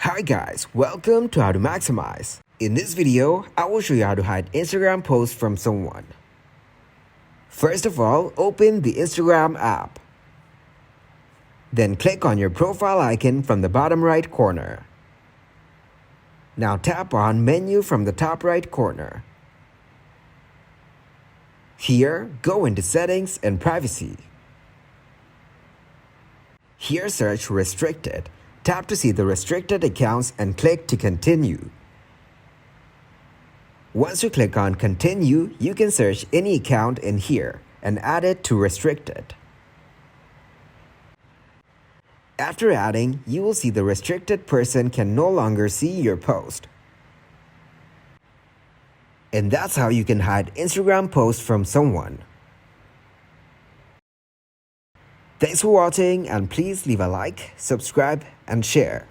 Hi guys, welcome to How to Maximize. In this video, I will show you how to hide Instagram posts from someone. First of all, open the Instagram app. Then click on your profile icon from the bottom right corner. Now tap on Menu from the top right corner. Here, go into Settings and Privacy. Here search Restricted. Tap to see the restricted accounts and click to continue. Once you click on Continue, you can search any account in here and add it to Restricted. After adding, you will see the restricted person can no longer see your post. And that's how you can hide Instagram posts from someone. Thanks for watching, and please leave a like, subscribe, and share.